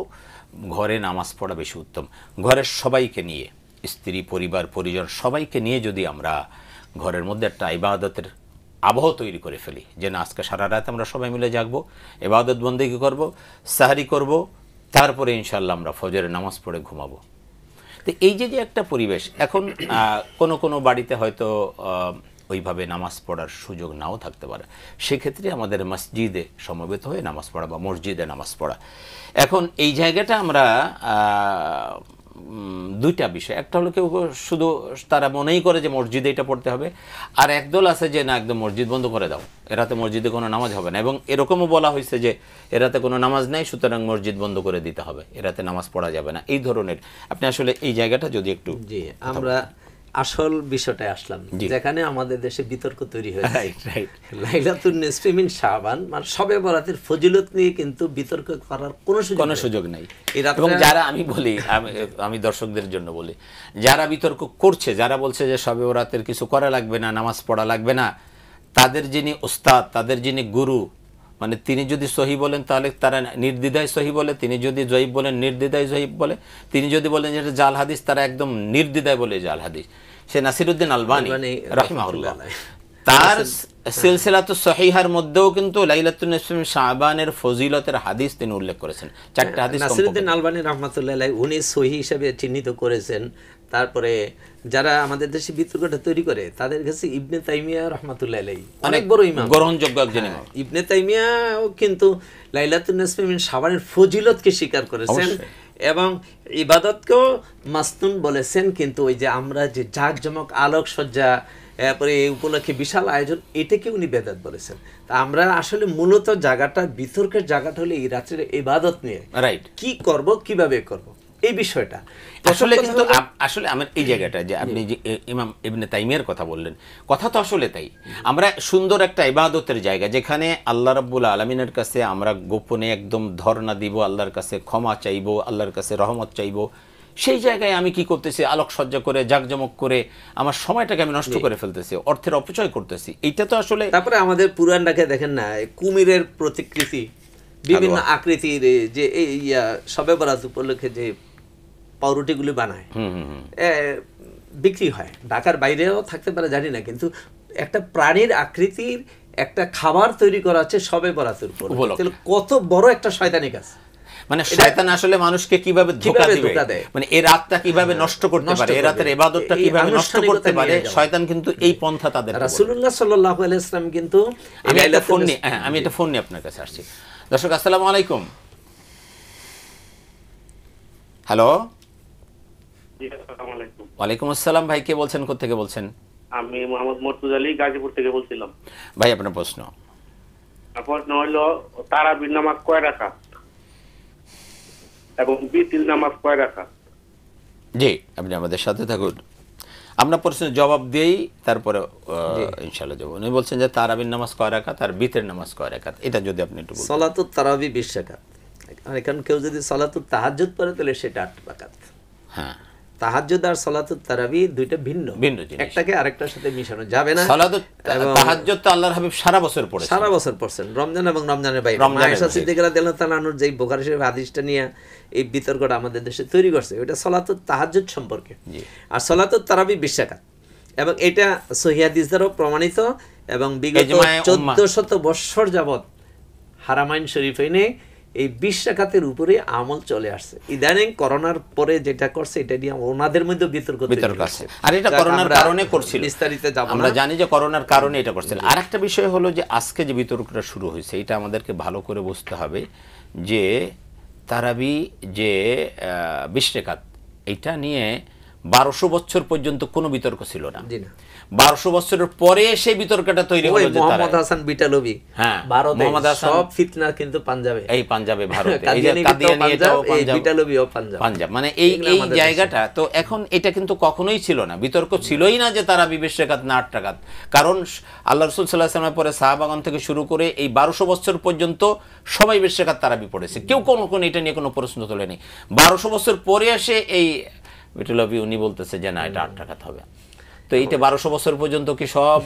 ঘরে নামাজ পড়া বেশি উত্তম। ঘরের সবাইকে নিয়ে, স্ত্রী, পরিবার, পরিজন সবাইকে নিয়ে যদি আমরা ঘরের মধ্যে একটা ইবাদতের আবহ তৈরি করে ফেলি, যে না আজকে সারা রাত আমরা সবাই মিলে জাগবো, ইবাদত বন্দেগী করব, সাহরি করব, তারপরে ইনশাআল্লাহ আমরা ফজরের নামাজ পড়ে ঘুমাবো। তো এই যে একটা পরিবেশ, এখন কোনো বাড়িতে হয়তো ওইভাবে নামাজ পড়ার সুযোগ নাও থাকতে পারে, সেক্ষেত্রে আমাদের মসজিদে সমবেত হয়ে নামাজ পড়া বা মসজিদে নামাজ পড়া। এখন এই জায়গাটা আমরা দুইটা বিষয়, একটা হলো কেউ শুধু তারা মনেই করে যে মসজিদে এটা পড়তে হবে, আর একদল আছে যে না একদম মসজিদ বন্ধ করে দাও, এরাতে মসজিদে কোনো নামাজ হবে না, এবং এরকমও বলা হয়েছে যে এরাতে কোনো নামাজ নেই সুতরাং মসজিদ বন্ধ করে দিতে হবে, এরাতে নামাজ পড়া যাবে না। এই ধরনের আপনি আসলে এই জায়গাটা যদি একটু, জি আমরা আসল বিষয়টায় আসলাম, যেখানে আমাদের দেশে বিতর্ক তৈরি হয়েছে। লাইলাতুন নিসফি মিন শাবান মানে শবে বরাতের ফজিলত নিয়ে কিন্তু বিতর্ক করার কোনো সুযোগ নাই। এবং যারা, আমি বলি, আমি দর্শকদের জন্য বলি, যারা বিতর্ক করছে, যারা বলছে যে শবে বরাতের কিছু করা লাগবে না, নামাজ পড়া লাগবে না, তাদের যিনি ওস্তাদ, তাদের যিনি গুরু, মানে তিনি যদি সহি বলেন তাহলে তারা নির্দ্বিধায় সহি বলে, তিনি যদি জয়ীব বলেন নির্দ্বিধায় জয়ীব বলে, তিনি যদি বলেন যেটা জাল হাদিস তারা একদম নির্দ্বিধায় বলে জাল হাদিস। সে নাসিরউদ্দিন আলবানী রাহিমাহুল্লাহ, তার সিলসিলাতুস সহিহার মধ্যেও কিন্তু লাইলাতুন নিসফি মিন শাবানের ফজিলতের হাদিস তিনি উল্লেখ করেছেন, 4টা হাদিস। নাসিরউদ্দিন আলবানী রাহমাতুল্লাহ আলাইহি উনি সহি হিসেবে চিহ্নিত করেছেন। তারপরে যারা আমাদের দেশে বিতর্কটা তৈরি করে তাদের কাছে ইবনে তাইমিয়া রাহমাতুল্লাহ আলাইহি অনেক বড় ইমাম, গ্রহণযোগ্য একজন ইমাম। ইবনে তাইমিয়াও কিন্তু লাইলাতুন নিসফি মিন শাবানের ফজিলতকে স্বীকার করেছেন এবং ইবাদতকেও মাসনুন বলেছেন। কিন্তু ওই যে আমরা যে জাঁকজমক আলোকসজ্জা, এরপরে এই উপলক্ষে বিশাল আয়োজন, এটাকে উনি বেদাত বলেছেন। তা আমরা আসলে মূলত জায়গাটা, বিতর্কের জায়গাটা হলো এই রাত্রে ইবাদত নিয়ে, রাইট, কি করব, কিভাবে করব, এই বিষয়টা আসলে। কিন্তু আসলে আমার এই জায়গাটা যে আপনি যে ইমাম ইবনে তাইমিয়ার কথা বললেন, কথা তো আসলে তাই। আমরা সুন্দর একটা ইবাদতের জায়গা, যেখানে আল্লাহ রাব্বুল আলামিনের কাছে আমরা গোপনে একদম ধর্ণা দিব, আল্লাহর কাছে ক্ষমা চাইবো, আল্লাহর কাছে রহমত চাইবো, সেই জায়গায় আমি কি করতেছি, আলোকসজ্জা করে জাঁকজমক করে আমার সময়টাকে আমি নষ্ট করে ফেলতেছি, অর্থের অপচয় করতেছি। এইটা তো আসলে, তারপরে আমাদের পুরাণটাকে দেখেন না, কুমিরের প্রতিকৃতি, বিভিন্ন আকৃতির, যে এই শবে বরাত উপলক্ষে যে পাউরুটিগুলি বানায়, বিক্রি হয়, ঢাকার বাইরেও থাকতে পারে জানি না, কিন্তু একটা প্রাণীর আকৃতির একটা খাবার তৈরি করা হচ্ছে শবে বরাতের উপর। কত বড় একটা শয়তানি কাজ! মানে শয়তান আসলে মানুষকে কিভাবে ধোঁকা দিবে, মানে এই রাতটা কিভাবে নষ্ট করতে পারে, এই রাতের ইবাদতটা কিভাবে নষ্ট করতে পারে, শয়তান কিন্তু এই পন্থা তাদের। রাসূলুল্লাহ সাল্লাল্লাহু আলাইহি ওয়াসাল্লাম কিন্তু, আমি একটা ফোন নিয়ে আপনার কাছে আসছি। দর্শক আসসালামু আলাইকুম। হ্যালো, ওয়ালাইকুম আসসালাম। ভাই কে বলছেন, কোথা থেকে বলছেন? আমি মোহাম্মদ মর্তুজা আলী, গাজীপুর থেকে বলছিলাম। ভাই আপনার প্রশ্ন। প্রশ্ন হলো তারাবির নামাজ কয় রাকাত এবং বিতির নামাজ কয় রাকাত? জি, আপনি আমাদের সাথে থাকুন, আমরা প্রশ্নের জবাব দিই, তারপরে ইনশাআল্লাহ যাব। উনি বলছেন যে তারাবির নামাজ কয় রাকাত আর বিতের নামাজ কয় রাকাত, এটা যদি আপনি একটু বলেন। সালাতুত তারাবি 20 রাকাত, আর এখন কেউ যদি সালাতুত তাহাজ্জুদ পড়ে তাহলে সেটা 8 রাকাত। হ্যাঁ, তাহাজ্জুদ আর সালাতুত তারাবি দুইটা ভিন্ন জিনিস, একটাকে আরেকটার সাথে মিশানো যাবে না। সালাতুত তাহাজ্জুদ তো আল্লাহর হাবিব সারা বছর পড়ছেন, রমজান এবং রমজানের বাইরে। আয়েশা সিদ্দিকা রাদিয়াল্লাহু তাআলা আনহার যেই বুখারী শরীফ হাদিসটা নিয়ে এই বিতর্কটা আমাদের দেশে তৈরি করছে, ওটা সালাতুত তাহাজ্জুদ সম্পর্কে। আর সালাতুত তারাবি 20 রাকাত, এবং এটা সহিহ হাদিস দ্বারাও প্রমাণিত, এবং বিগত ইজমায়ে উম্মাহ। 1400 বৎসর যাবত হারামাইন শরীফাইনে এই 20 রাকাতের উপরে আমল চলে আসছে। ইদানিং করোনার পরে যেটা করছে এটা নিয়ে ওনাদের মধ্যে বিতর্ক আছে। আর এটা করোনার কারণে করছিল, বিস্তারিত যাব না। আমরা জানি যে করোনার কারণে এটা করছিল। আরেকটা বিষয় হলো যে আজকে যে বিতর্কটা শুরু হয়েছে এটা আমাদেরকে ভালো করে বুঝতে হবে যে তারাবি যে 20 রাকাত এটা নিয়ে 1200 বছর পর্যন্ত কোনো বিতর্ক ছিল না। 1200 বছরের পরে সেই বিতর্কটা তৈরি হলো যে মোহাম্মদ হাসান বিটালবি, হ্যাঁ ভারতে মোহাম্মদ হাসান সব ফিতনা কিন্তু পাঞ্জাবে, এই পাঞ্জাবে ভারতে, এই যে কাদিয়ানিয়াটাও পাঞ্জাব, মানে এই জায়গাটা। তো এখন এটা কিন্তু কখনোই ছিল না, বিতর্ক ছিলই না যে তারা 20 রাকাত না 8 রাকাত। কারণ আল্লাহ রাসূল সাল্লাল্লাহু আলাইহি ওয়াসাল্লামের পরে সাহাবাগণ থেকে শুরু করে এই 1200 বছর পর্যন্ত সবাই 20 রাকাত তারাবি পড়েছে, কেউ কোনো এটা নিয়ে কোনো প্রশ্ন তোলেনি। 1200 বছর পরে এসে এই বিটলবি উনি বলতেছে যে না এটা 8 রাকাত হবে। তো এইটা 1200 বছর পর্যন্ত কি সব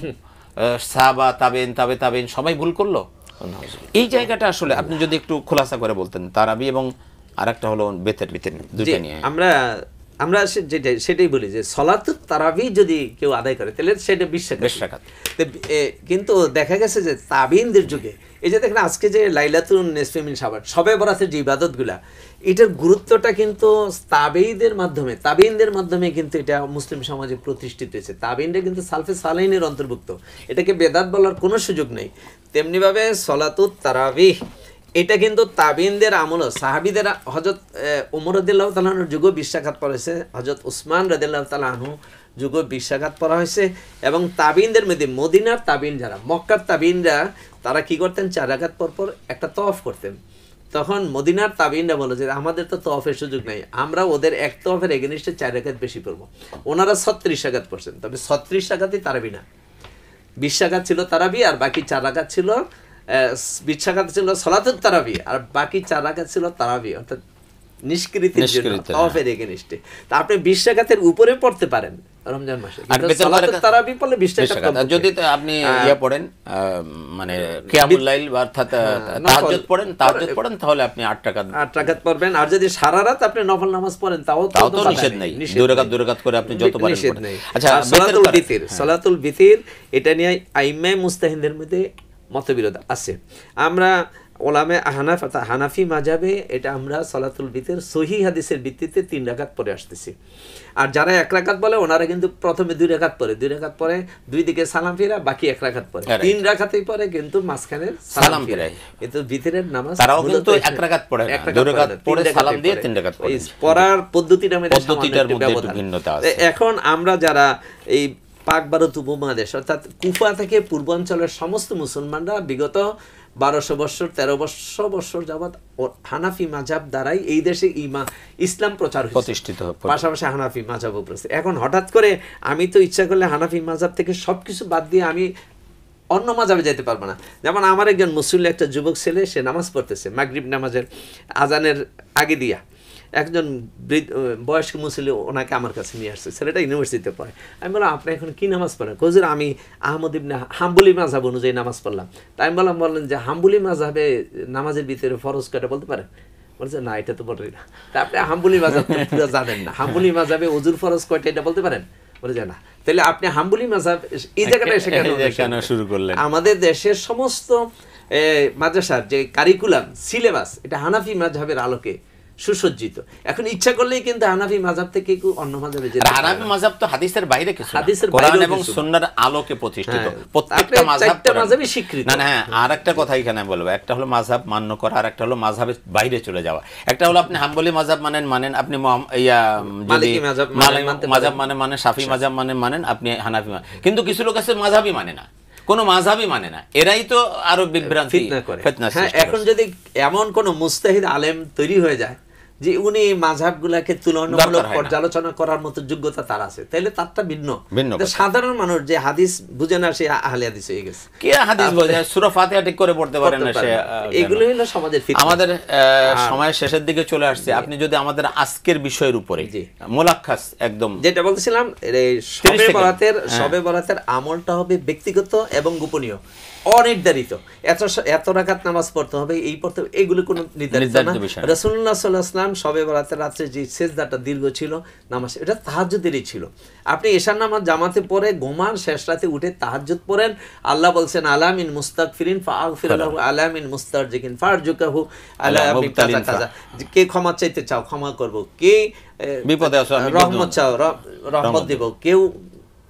সাহাবা তাবেইন সবাই ভুল করলো? এই জায়গাটা আসলে আপনি যদি একটু খোলাসা করে বলতেন তারাবি এবং আরেকটা হলো বেতের দুইটা নিয়ে। আমরা সেটাই বলি যে সলাতুত তারাবি যদি কেউ আদায় করে তাহলে সেটা 20 রাকাত। কিন্তু দেখা গেছে যে তাবিনদের যুগে এই যে দেখেন আজকে যে লাইলাতুন নিসফি মিন শাবান শবে বরাতের যে ইবাদতগুলা এটার গুরুত্বটা কিন্তু তাবেঈদের মাধ্যমে কিন্তু এটা মুসলিম সমাজে প্রতিষ্ঠিত হয়েছে। তাবেঈনরা কিন্তু সালফে সালেহিনের অন্তর্ভুক্ত, এটাকে বেদাত বলার কোনো সুযোগ নেই। তেমনিভাবে সলাতুত তারাবিহ এটা কিন্তু তাবিনদের আমল, সাহাবিদের হযরত ওমর রাদিয়াল্লাহু তাআলা আনহুর যুগে 20 রাকাত পড়েছে, হযরত উসমান রাদিয়াল্লাহু তাআলা আনহু যুগে 20 রাকাত পড়া হয়েছে। এবং তাবিনদের মধ্যে মদিনার তাবিন যারা, মক্কার তাবিনরা তারা কি করতেন 4 রাকাত পর একটা তওয়াফ করতেন। তখন মদিনার তাবিনরা বলে যে আমাদের তো তওয়াফের সুযোগ নাই, আমরা ওদের এক তওয়াফের এগেইনস্টে 4 রাকাত বেশি পড়ব। ওনারা 36 রাকাত পড়ছেন, তবে 36 রাকাতই তারাবি না, 20 রাকাত ছিল তারাবি আর বাকি 4 রাকাত ছিল 20 রাকাত ছিল সলাতুত তারাবি আর বাকি 4 রাকাত ছিল তারাবি, অর্থাৎ নিষ্কৃতির জন্য তওয়াফের এগেইনস্টে। তা আপনি 20 রাকাতের উপরে পড়তে পারেন রমজান মাসে, কিন্তু সলাতুত তারাবি পড়লে 20 রাকাত। যদি আপনি ইয়া পড়েন মানে কিয়ামুল লাইল অর্থাৎ তাহাজ্জুদ পড়েন তাহলে আপনি 8 রাকাত পড়বেন। আর যদি সারা রাত আপনি নফল নামাজ পড়েন তাও তো নিষেধ নাই, 2 রাকাত করে আপনি যত পারেন পড়েন। আচ্ছা, সলাতুল বিতির এটা নিয়ে আইম্মায়ে মুস্তাহিনদের মধ্যে মতবিরোধ আছে। আমরা ওলামে হানাফি মাযহাবে এটা আমরা সলাতুল বিতির সহিহ হাদিসের ভিত্তিতে 3 রাকাত পড়ে আসতেছি। আর যারা 1 রাকাত বলে ওনারা কিন্তু প্রথমে 2 রাকাত পড়ে, 2 রাকাত পরে দুই দিকে সালাম ফিরা, বাকি 1 রাকাত পড়ে, 3 রাকাতই পড়ে কিন্তু মাঝখানে সালাম ফিরায়। কিন্তু বিতিরের নামাজ তারাও কিন্তু 1 রাকাত পড়ে না, 2 রাকাত পড়ে সালাম দিয়ে 3 রাকাত পড়ে। পড়ার পদ্ধতিটার মধ্যে একটু ভিন্নতা আছে। এখন আমরা যারা এই পাক ভারত উপমহাদেশ অর্থাৎ কুফা থেকে পূর্বাঞ্চলের সমস্ত মুসলমানরা বিগত 1200 বছর 1300 বছর যাবৎ হানাফি মাযহাব দ্বারাই এই দেশে ইসলাম প্রতিষ্ঠিত পাশাপাশি হানাফি মাযহাব উপস্থিত। এখন হঠাৎ করে আমি তো ইচ্ছা করলে হানাফি মাযহাব থেকে সবকিছু বাদ দিয়ে আমি অন্য মাযহাবে যেতে পারবো না। যেমন আমার একজন মুসল্লি একটা যুবক ছেলে, সে নামাজ পড়তেছে মাগরিব নামাজের আজানের আগে দিয়া, একজন বয়স্ক মুসল্লি ওনাকে আমার কাছে নিয়ে আসছে, ছেলেটা ইউনিভার্সিটিতে পড়ে। আমি বললাম আপনি এখন কি নামাজ পড়েন? হুজুর আমি আহমদ ইবনে হাম্বলি মাযহাব অনুযায়ী নামাজ পড়লাম। তাই আমি বললেন যে হাম্বলি মাযহাবে নামাজের ভিতরে ফরজ কয়টা বলতে পারেন? বলছে না এটা তো বলি না। তা আপনি হাম্বলি মাযহাব জানেন না, হাম্বলি মাযহাবে ওযুর ফরজ কয়টা এটা বলতে পারেন? বলে যে না। তাহলে আপনি হাম্বলি মাযহাব এই জায়গাটা এসে কেন শুরু করলেন? আমাদের দেশের সমস্ত মাদ্রাসার যে কারিকুলাম সিলেবাস এটা হানাফি মাযহাবের আলোকে সুসজ্জিত। এখন ইচ্ছা করলেই কিন্তু হানাফি মাযহাব থেকে অন্য মাযহাবে যেতে পারে। হানাফি মাযহাব তো হাদিসের বাইরে কিছু না, কোরআন এবং সুন্নাহর আলোকে প্রতিষ্ঠিত। প্রত্যেকটা মাযহাবই স্বীকৃত। না হ্যাঁ, আরেকটা কথা এখানে বলবো, একটা হলো মাযহাব মান্য করা আর একটা হলো মাযহাবের বাইরে চলে যাওয়া। একটা হলো আপনি হাম্বলি মাযহাব মানেন, আপনি মালিকি মাযহাব মানেন, শাফি মাযহাব মানেন, আপনি হানাফি। কিন্তু কিছু লোক আছে মাযহাবই মানে না, কোন মাযহাবই মানে না, এরাই তো আরো বিভ্রান্তি ফিতনা। হ্যাঁ, এখন যদি এমন কোন মুস্তাহিদ আলেম তৈরি হয়ে যায় যে উনি মাযহাবগুলোকে তুলনামূলক পর্যালোচনা করার মতো যোগ্যতা তার আছে, তাহলে তারটা ভিন্ন। সাধারণ মানুষ যে হাদিস বুঝে না সে আহলে হাদিস হয়ে গেছে। কে হাদিস বোঝে? সূরা ফাতিহা ঠিক করে পড়তে পারে না সে। এগুলো হলো সমাজের ফিতনা। আমাদের সময়ের শেষের দিকে চলে আসছে। আপনি যদি আমাদের আজকের বিষয়ের উপরে মোলাক্কাস একদম যেটা বলছিলাম, শবে বরাতের আমলটা হবে ব্যক্তিগত এবং গোপনীয়। অনির্ধারিত, এত রাকাত নামাজ পড়তে হবে, এই পড়তে হবে, এগুলো কোনো নির্ধারিত না। রাসূলুল্লাহ সাল্লাল্লাহু আলাইহি ওয়াসাল্লাম শবে বরাতের রাত্রে যে সেজদাটা দীর্ঘ ছিল নামাজ, এটা তাহাজ্জুদেরই ছিল। আপনি এশার নামাজ জামাতে পড়ে ঘুমান, শেষ রাতে উঠে তাহাজ্জুদ পড়েন। আল্লাহ বলছেন আলা মিন মুস্তাগফিরিন ফাআগফির লাহু, আলা মিন মুস্তারজিকিন ফারজুকাহু, আলা মিন কাযা কাযা, কে ক্ষমা চাইতে চাও ক্ষমা করব, কে বিপদে আছো রহমত চাও রহমত দেব, কেউ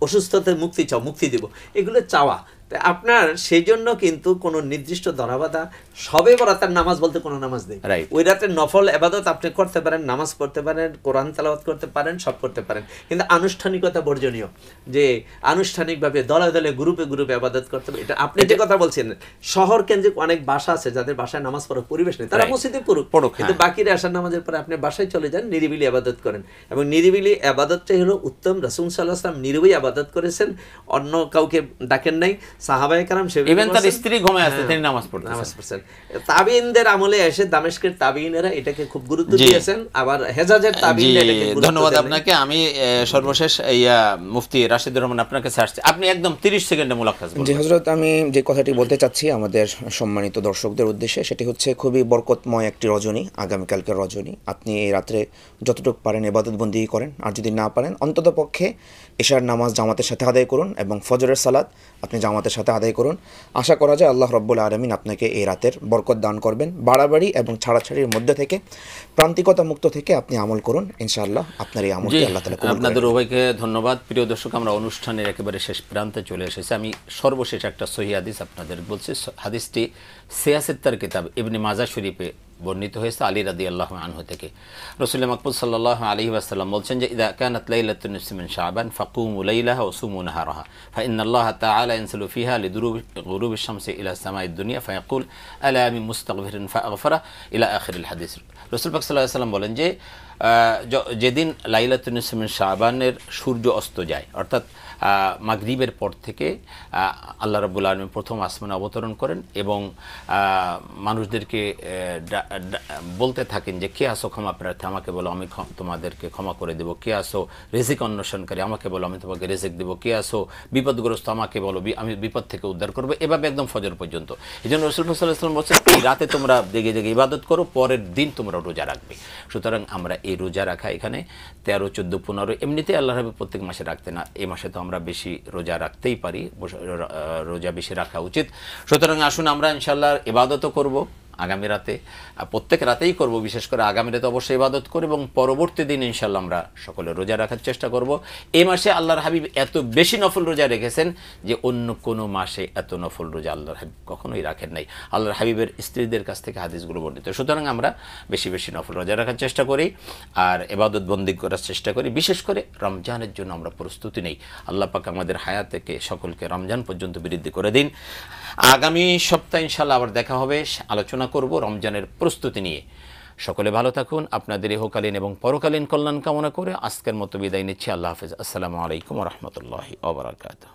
অসুস্থতাতে মুক্তি চাও মুক্তি দেব, এগুলো চাওয়া। তাই আপনার সেই জন্য কিন্তু কোনো নির্দিষ্ট ধরাবাধা সবে বরাতের নামাজ বলতে কোনো নামাজ নেই। ওই রাতের নফল ইবাদত আপনি করতে পারেন, নামাজ পড়তে পারেন, কোরআন তেলাওয়াত করতে পারেন, সব করতে পারেন, কিন্তু আনুষ্ঠানিকতা বর্জনীয়। যে আনুষ্ঠানিকভাবে দলে দলে গ্রুপে গ্রুপে ইবাদত করতে হবে, এটা আপনি যে কথা বলছেন, শহর কেন্দ্রিক অনেক বাসা আছে যাদের বাসায় নামাজ পড়ার পরিবেশ নেই, তারা মসজিদে পড়ুক, কিন্তু বাকিরা আসার নামাজের পরে আপনি বাসায় চলে যান, নিরিবিলি ইবাদত করেন। এবং নিরিবিলি ইবাদতটাই হলো উত্তম। রাসূল সাল্লাল্লাহু আলাইহি ওয়াসাল্লাম নিরিবিলি ইবাদত করেছেন, অন্য কাউকে ডাকেন নাই। সাহাবায়ে কেরাম ইভেন তার স্ত্রী ঘুমায় আছে, তিনি নামাজ পড়তেছেন। তাবিঈনদের আমলে এসে দামেস্কের তাবিঈনেরা এটাকে খুব গুরুত্ব দিয়েছেন, আবার হেজাজের তাবিঈনরা এটাকে গুরুত্ব দেন। ধন্যবাদ আপনাকে। আমি সর্বশেষ মুফতি রাশিদুর রহমান আপনার কাছে আসছি, আপনি একদম 30 সেকেন্ডে মুলাকাত করুন। জি হযরত, আমি যে কথাটি বলতে চাচ্ছি আমাদের সম্মানিত দর্শকদের উদ্দেশ্যে, সেটি হচ্ছে খুবই বরকতময় একটি রজনী, আগামীকালকের রজনী। আপনি এই রাত্রে যতটুকু পারেন ইবাদত বন্দি করেন, আর যদি না পারেন অন্তত পক্ষে এশার নামাজ জামাতের সাথে আদায় করুন এবং ফজরের সালাত আপনি জামাতের সাথে আদায় করুন। আশা করা যায় আল্লাহ রাব্বুল আলামিন আপনাকে এই রাতের বরকত দান করবেন। বাড়াবাড়ি এবং ছাড়াছাড়ির মধ্যে থেকে, প্রান্তিকতা মুক্ত থেকে আপনি আমল করুন, ইনশাআল্লাহ আপনার এই আমলটি আল্লাহ তাআলা কবুল করবেন। আপনাদের উভয়কে ধন্যবাদ। প্রিয় দর্শক, আমরা অনুষ্ঠানের একেবারে শেষ প্রান্তে চলে এসেছি। আমি সর্বশেষ একটা সহিহ হাদিস আপনাদের বলছি। হাদিসটি সিয়াসেত্তার কিতাব ইবনে মাজাহ শরীফে বর্ণিত হয়েছে আলী রাদিয়াল্লাহু আনহু থেকে। রাসূল মাকবুল সাল্লাল্লাহু আলাইহি ওয়াসাল্লাম বলছেন যে ইদা কানাত লাইলাতুন নিসফি মিন শাবান ফাকুমু লাইলাহা ওয়া সুমু নাহারাহা ফাইন্নাল্লাহা তাআলা ইয়ানজিলু ফিহা লিগুরুবিশ শামসি ইলা সামাইদ দুনিয়া ফায়াকুল আলা মিন মুস্তাগফিরিন ফাগফারা ইলা আখিরিল হাদিস। রাসূল পাক সাল্লাল্লাহু আলাইহি ওয়াসাল্লাম বলেন যে যেদিন লাইলাতুন নিসফি মিন শাবানের সূর্য অস্ত যায়, অর্থাৎ মাগরিবের পর থেকে আল্লাহ রাব্বুল আলামিন প্রথম আসমানে অবতরণ করেন এবং মানুষদেরকে বলতে থাকেন যে কে আসো ক্ষমা প্রার্থী, আমাকে বলো আমি তোমাদেরকে ক্ষমা করে দেবো, কে আসো রিজিক অন্বেষণকারী, আমাকে বলো আমি তোমাকে রিজিক দেবো, কে আসো বিপদগ্রস্ত, আমাকে বলো আমি বিপদ থেকে উদ্ধার করবো, এভাবে একদম ফজর পর্যন্ত। এই জন্য রাসূল সাল্লাল্লাহু আলাইহি ওয়াসাল্লাম বলছেন এই রাতে তোমরা জেগে জেগে ইবাদত করো, পরের দিন তোমরা রোজা রাখবে। সুতরাং আমরা এই রোজা রাখা এখানে 13, 14, 15 এমনিতে আল্লাহ রাব্বুল প্রত্যেক মাসে রাখতে না, এই মাসে তো আমরা বেশি রোজা রাখতেই পারি, রোজা বেশি রাখা উচিত। সুতরাং আসুন আমরা ইনশাআল্লাহ ইবাদতও করব আগামী রাতে, প্রত্যেক রাতেই করব, বিশেষ করে আগামী রাতে অবশ্যই ইবাদত করব এবং পরবর্তী দিন ইনশাআল্লাহ আমরা সকলে রোজা রাখার চেষ্টা করব। এই মাসে আল্লাহর হাবিব এত বেশি নফল রোজা রেখেছেন যে অন্য কোনো মাসে এত নফল রোজা আল্লাহর হাবিব কখনোই রাখেন নাই। আল্লাহর হাবিবের স্ত্রীদের কাছ থেকে হাদিসগুলো বর্ণিত। সুতরাং আমরা বেশি বেশি নফল রোজা রাখার চেষ্টা করি আর ইবাদত বন্দি করার চেষ্টা করি। বিশেষ করে রমজানের জন্য আমরা প্রস্তুতি নেই। আল্লাহ পাক আমাদের হায়াত থেকে সকলকে রমজান পর্যন্ত বৃদ্ধি করে দিন। আগামী সপ্তাহে ইনশাআল্লাহ আবার দেখা হবে, আলোচনা করব রমজানের প্রস্তুতি নিয়ে। সকলে ভালো থাকুন, আপনাদের ইহকালীন এবং পরকালীন কল্যাণ কামনা করে আজকের মতো বিদায় নিচ্ছি। আল্লাহ হাফেজ। আসসালামু আলাইকুম ওয়া রাহমাতুল্লাহি ওয়া বারাকাতুহু।